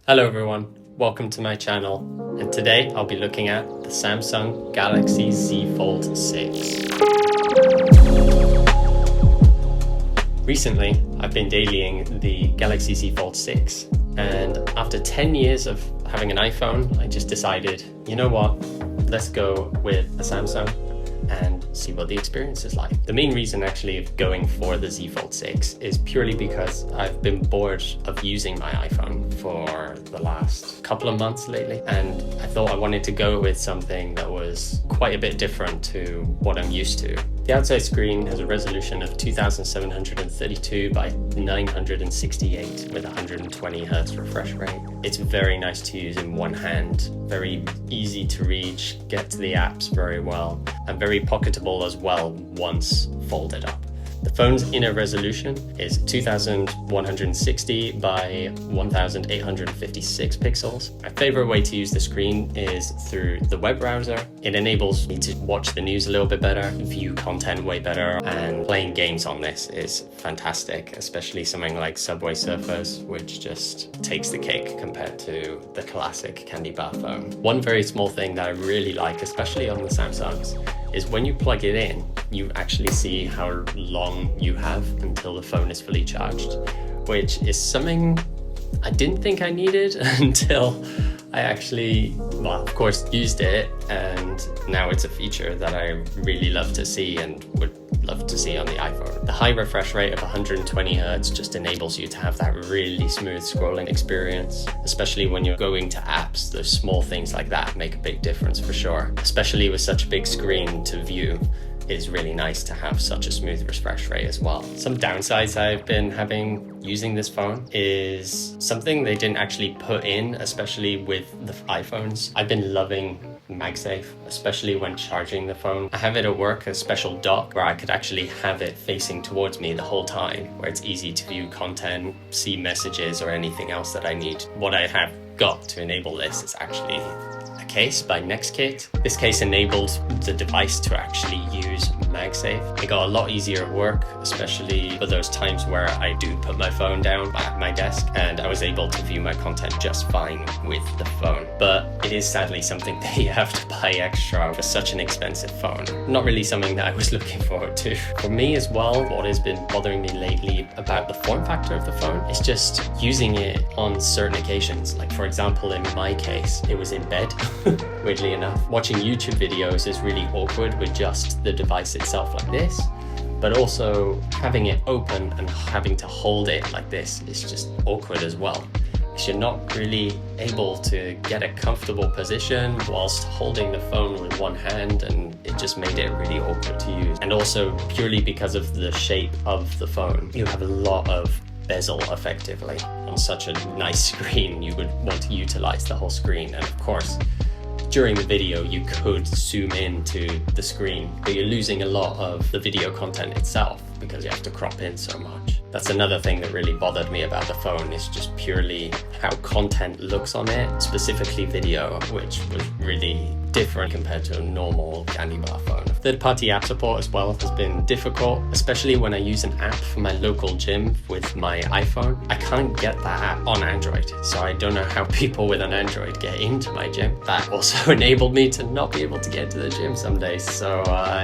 Hello everyone, welcome to my channel, and today I'll be looking at the Samsung Galaxy Z Fold 6. Recently, I've been dailying the Galaxy Z Fold 6, and after 10 years of having an iPhone, I just decided, you know what, let's go with a Samsung and see what the experience is like. The main reason actually of going for the Z Fold 6 is purely because I've been bored of using my iPhone for the last couple of months lately, and I thought I wanted to go with something that was quite a bit different to what I'm used to. The outside screen has a resolution of 2732 by 968 with 120 Hz refresh rate. It's very nice to use in one hand, very easy to reach, get to the apps very well, and very pocketable as well once folded up. The phone's inner resolution is 2160 by 1856 pixels. My favorite way to use the screen is through the web browser. It enables me to watch the news a little bit better, view content way better, and playing games on this is fantastic, especially something like Subway Surfers, which just takes the cake compared to the classic candy bar phone. One very small thing that I really like, especially on the Samsungs, is when you plug it in, you actually see how long you have until the phone is fully charged, which is something I didn't think I needed until I actually, well, of course, used it, and now it's a feature that I really love to see and would love to see on the iPhone. The high refresh rate of 120 Hz just enables you to have that really smooth scrolling experience, especially when you're going to apps. Those small things like that make a big difference for sure, especially with such a big screen to view. It's really nice to have such a smooth refresh rate as well. Some downsides I've been having using this phone is something they didn't actually put in, especially with the iPhones. I've been loving MagSafe, especially when charging the phone. I have it at work, a special dock where I could actually have it facing towards me the whole time, where it's easy to view content, see messages, or anything else that I need. What I have got to enable this is actually case by Nextkit. This case enabled the device to actually use MagSafe. It got a lot easier at work, especially for those times where I do put my phone down at my desk, and I was able to view my content just fine with the phone. But it is sadly something that you have to buy extra for such an expensive phone. Not really something that I was looking forward to. For me as well, what has been bothering me lately about the form factor of the phone is just using it on certain occasions. Like for example, in my case, it was in bed. Weirdly enough, watching YouTube videos is really awkward with just the device itself like this, but also having it open and having to hold it like this is just awkward as well, because you're not really able to get a comfortable position whilst holding the phone with one hand, and it just made it really awkward to use. And also purely because of the shape of the phone, you have a lot of bezel effectively on such a nice screen. You would want to utilize the whole screen, and of course during the video you could zoom into the screen, but you're losing a lot of the video content itself because you have to crop in so much. That's another thing that really bothered me about the phone, is just purely how content looks on it, specifically video, which was really different compared to a normal candy bar phone. Third-party app support as well has been difficult, especially when I use an app for my local gym with my iPhone. I can't get that app on Android, so I don't know how people with an Android get into my gym. That also enabled me to not be able to get to the gym some days, so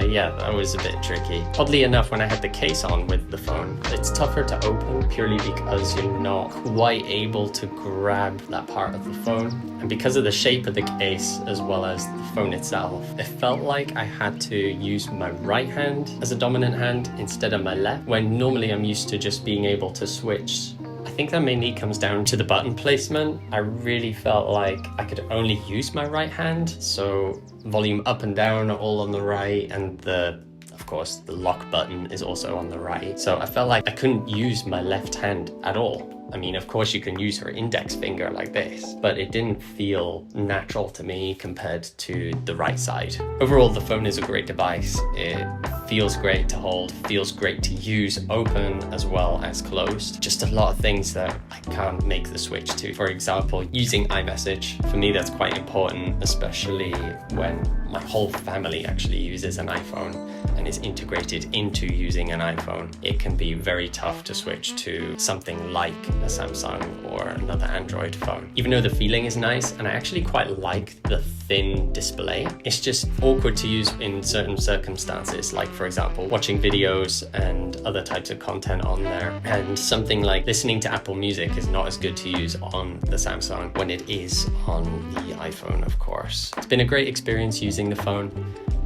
yeah, that was a bit tricky. Oddly enough, when I had the case on with the phone, it's tougher to open purely because you're not quite able to grab that part of the phone, and because of the shape of the case as well as the phone itself, it felt like I had to use my right hand as a dominant hand instead of my left, when normally I'm used to just being able to switch. I think that mainly comes down to the button placement. I really felt like I could only use my right hand, so volume up and down are all on the right, and of course the lock button is also on the right, so I felt like I couldn't use my left hand at all. I mean, of course you can use her index finger like this, but it didn't feel natural to me compared to the right side. Overall, the phone is a great device. It feels great to hold, feels great to use open as well as closed. Just a lot of things that I can't make the switch to. For example, using iMessage. For me, that's quite important, especially when my whole family actually uses an iPhone, and is integrated into using an iPhone, it can be very tough to switch to something like a Samsung or another Android phone. Even though the feeling is nice, and I actually quite like the thin display, it's just awkward to use in certain circumstances, like for example, watching videos and other types of content on there. And something like listening to Apple Music is not as good to use on the Samsung when it is on the iPhone, of course. It's been a great experience using the phone,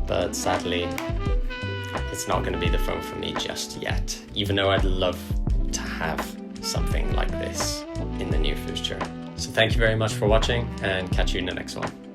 but sadly, it's not going to be the phone for me just yet, even though I'd love to have something like this in the near future. So thank you very much for watching, and catch you in the next one.